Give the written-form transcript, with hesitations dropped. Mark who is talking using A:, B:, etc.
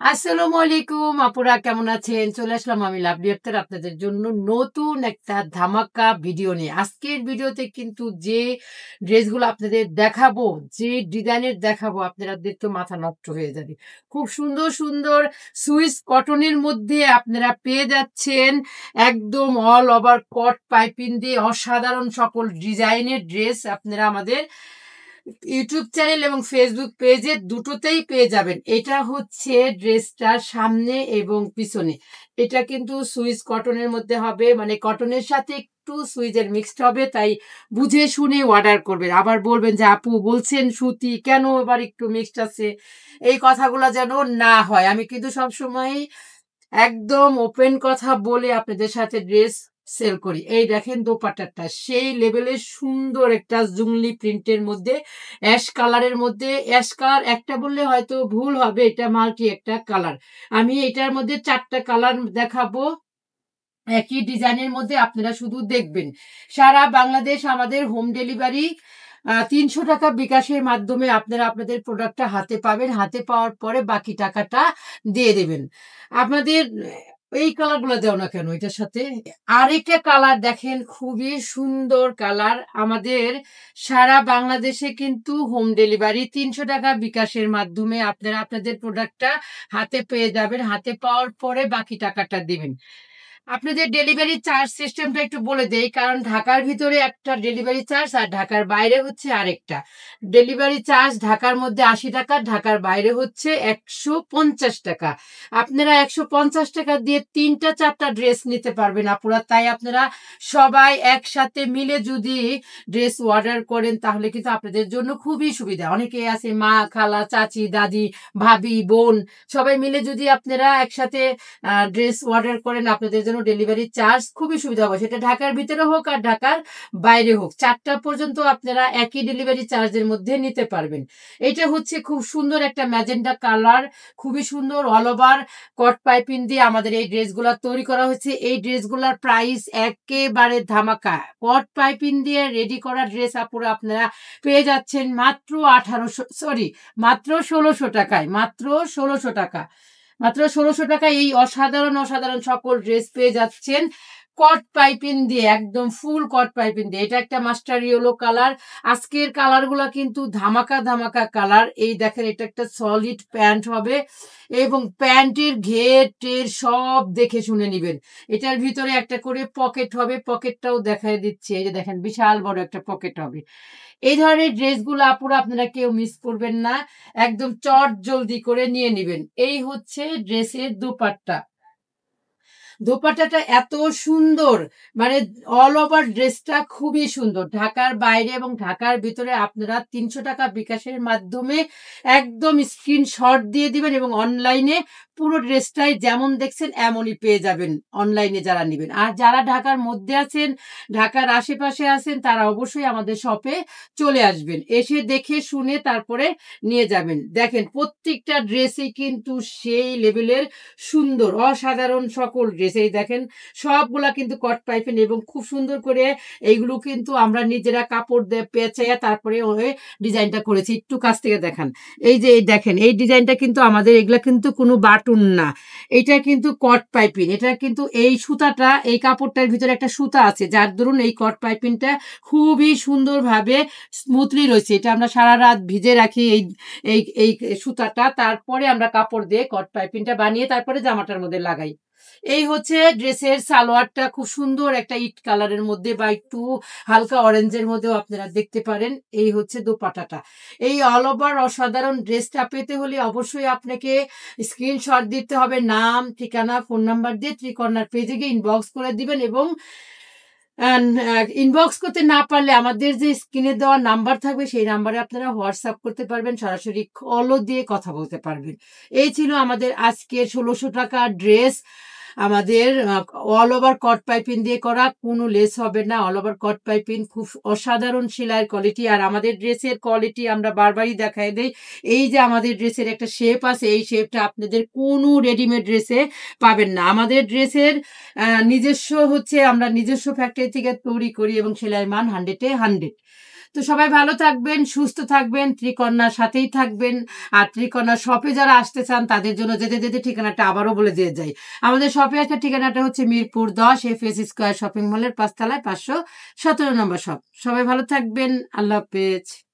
A: আসসালামু আলাইকুম আপুরা, কেমন আছেন? চলে আসলাম আমি লাভলি আক্তার আপনাদের জন্য নতুন একটা ধামাকা ভিডিও নিয়ে। আজকের ভিডিওতে কিন্তু যে ড্রেসগুলো আপনাদের দেখাবো, যে ডিজাইনের দেখাবো, আপনাদের তো মাথা নষ্ট হয়ে যাবে। খুব সুন্দর সুন্দর সুইস কটনের মধ্যে আপনারা পেয়ে যাচ্ছেন একদম অল ওভার কট পাইপিং দিয়ে অসাধারণ সকল ডিজাইনের ড্রেস আপনারা আমাদের ইউটিউব চ্যানেল এবং ফেসবুক পেজে দুটোতেই পেয়ে যাবেন। এটা হচ্ছে ড্রেসটার সামনে এবং পিছনে। এটা কিন্তু সুইস কটনের মধ্যে হবে, মানে কটনের সাথে একটু সুইজের মিক্সড হবে, তাই বুঝে শুনে অর্ডার করবেন। আবার বলবেন যে আপু বলছেন সুতি, কেন এবার একটু মিক্সড আছে, এই কথাগুলো যেন না হয়। আমি কিন্তু সবসময় একদম ওপেন কথা বলে আপনাদের সাথে ড্রেস সেল করি। এই দেখেন দোপাট্টাটা সেই লেভেলের সুন্দর একটা জুংলি প্রিন্টের মধ্যে, অ্যাশ কালারের মধ্যে। অ্যাশ কালার একটা বললে হয়তো ভুল হবে, এটা মাল্টি একটা কালার। আমি এটার মধ্যে 4টা কালার দেখাবো একই ডিজাইনের মধ্যে, আপনারা শুধু দেখবেন। সারা বাংলাদেশ আমাদের হোম ডেলিভারি, 300 টাকা বিকাশের মাধ্যমে আপনারা আপনাদের প্রোডাক্টটা হাতে পাবেন। হাতে পাওয়ার পরে বাকি টাকাটা দিয়ে দেবেন। আপনাদের এই কালারগুলো দেও না কেন এটার সাথে? আরেকটা কালার দেখেন, খুবই সুন্দর কালার। আমাদের সারা বাংলাদেশে কিন্তু হোম ডেলিভারি, 300 টাকা বিকাশের মাধ্যমে আপনারা আপনাদের প্রোডাক্টটা হাতে পেয়ে যাবেন। হাতে পাওয়ার পরে বাকি টাকাটা দিবেন। আপনাদের ডেলিভারি চার্জ সিস্টেমটা একটু বলে দেই, কারণ ঢাকার ভিতরে একটা ডেলিভারি চার্জ আর ঢাকার বাইরে হচ্ছে আরেকটা। ডেলিভারি চার্জ ঢাকার মধ্যে 80 টাকা, ঢাকার বাইরে হচ্ছে 150 টাকা। আপনারা 150 টাকা দিয়ে 3টা 4টা ড্রেস নিতে পারবেন আপুরা। তাই আপনারা সবাই একসাথে মিলে যদি ড্রেস অর্ডার করেন তাহলে কিন্তু আপনাদের জন্য খুবই সুবিধা। অনেকে আছে মা, খালা, চাচি, দাদি, ভাবি, বোন, সবাই মিলে যদি আপনারা একসাথে ড্রেস অর্ডার করেন আপনাদের জন্য ডেলিভারি চার্জ খুবই সুবিধা হবে। সেটা ঢাকার ভিতরে হোক আর ঢাকার বাইরে হোক, 4টা পর্যন্ত আপনারা একই ডেলিভারি চার্জের মধ্যে নিতে পারবেন। এটা হচ্ছে খুব সুন্দর একটা ম্যাজেন্ডা কালার, খুবই সুন্দর অল ওভার কট পাইপিং দিয়ে আমাদের এই ড্রেসগুলো তৈরি করা হয়েছে। এই ড্রেসগুলোর প্রাইস একেবারে ধামাকা। কট পাইপিং দিয়ে রেডি করা ড্রেস আপুরা আপনারা পেয়ে যাচ্ছেন মাত্র 1600 টাকায়। মাত্র 1600 টাকা। মাত্র 1600 টাকা এই অসাধারণ অসাধারণ সকল ড্রেস পেয়ে যাচ্ছেন কট পাইপিং দিয়ে, একদম ফুল কট পাইপিং দিয়ে। এটা একটা মাস্টার ইয়েলো কালার। আজকের কালারগুলো কিন্তু ধামাকা ধামাকা কালার। এই দেখেন, এটা একটা সলিড প্যান্ট হবে এবং প্যান্টের ঘের টের সব দেখে শুনে নিবেন। এটার ভিতরে একটা করে পকেট হবে, পকেটটাও দেখাই দিচ্ছে। এই যে দেখেন, বিশাল বড় একটা পকেট হবে। এই ধরনের ড্রেসগুলো আপুরা আপনারা কেউ মিস করবেন না, একদম চট জলদি করে নিয়ে নিবেন। এই হচ্ছে ড্রেসের দোপাট্টা। দোপাট্টাটা এত সুন্দর, মানে অল ওভার ড্রেসটা খুবই সুন্দর। ঢাকার বাইরে এবং ঢাকার ভিতরে আপনারা 300 টাকা বিকাশের মাধ্যমে একদম স্ক্রিনশট দিয়ে দিবেন এবং অনলাইনে পুরো ড্রেসটাই যেমন দেখছেন এমনই পেয়ে যাবেন অনলাইনে যারা নেবেন। আর যারা ঢাকার মধ্যে আছেন, ঢাকার আশেপাশে আছেন, তারা অবশ্যই আমাদের শপে চলে আসবেন, এসে দেখে শুনে তারপরে নিয়ে যাবেন। দেখেন প্রত্যেকটা ড্রেসই কিন্তু সেই লেভেলের সুন্দর অসাধারণ সকল ড্রেস। এই দেখেন সবগুলা কিন্তু কট পাইপেন এবং খুব সুন্দর করে এইগুলো কিন্তু আমরা নিজেরা কাপড় দিয়ে পেঁচাইয়া তারপরে ওই ডিজাইনটা করেছি। একটু কাছ থেকে দেখান। এই যে দেখেন, এই ডিজাইনটা কিন্তু আমাদের, এগুলা কিন্তু কোনো বাটুন না, এটা কিন্তু কট পাইপিং। এটা কিন্তু এই সুতাটা, এই কাপড়টার ভিতরে একটা সুতা আছে, যার দরুন এই কট পাইপিংটা খুবই সুন্দরভাবে স্মুথলি রয়েছে। এটা আমরা সারা রাত ভিজে রাখি এই এই এই সুতাটা, তারপরে আমরা কাপড় দিয়ে কট পাইপিংটা বানিয়ে তারপরে জামাটার মধ্যে লাগাই। এই হচ্ছে ড্রেসের সালোয়ারটা, খুব সুন্দর একটা ইট কালারের মধ্যে বা একটু হালকা অরেঞ্জের মধ্যেও আপনারা দেখতে পারেন। এই হচ্ছে দোপাট্টাটা। এই অল ওভার অসাধারণ ড্রেসটা পেতে হলে অবশ্যই আপনাকে স্ক্রিনশট দিতে হবে, নাম, ঠিকানা, ফোন নাম্বার দিয়ে ত্রিকর্ণার পেজে গিয়ে ইনবক্স করে দিবেন। এবং ইনবক্স করতে না পারলে আমাদের যে স্ক্রিনে দেওয়া নাম্বার থাকবে সেই নাম্বারে আপনারা হোয়াটসঅ্যাপ করতে পারবেন, সরাসরি কলও দিয়ে কথা বলতে পারবেন। এই ছিল আমাদের আজকের 1600 টাকা ড্রেস। আমাদের অল ওভার কট পাইপিং দিয়ে করা, কোনো লেস হবে না, অল ওভার কট পাইপিং, খুব অসাধারণ সেলাইয়ের কোয়ালিটি। আর আমাদের ড্রেসের কোয়ালিটি আমরা বারবারই দেখাই দেই। এই যে আমাদের ড্রেসের একটা শেপ আছে, এই শেপটা আপনাদের কোনো রেডিমেড ড্রেসে পাবেন না। আমাদের ড্রেসের নিজস্ব হচ্ছে, আমরা নিজস্ব ফ্যাক্টরি থেকে তৈরি করি এবং সেলাই মান 100-এ 100। তো সবাই ভালো থাকবেন, সুস্থ থাকবেন, ত্রিকন্যার সাথেই থাকবেন। আর ত্রিকন্যা শপে যারা আসতে চান তাদের জন্য যেতে ঠিকানাটা আবারও বলে দিয়ে যাই। আমাদের শপে আসার ঠিকানাটা হচ্ছে মিরপুর 10 এফএস স্কয়ার শপিং মলের ৫ তলায় ৫১৭ নম্বর শপ। সবাই ভালো থাকবেন। আল্লাহ হাফেজ।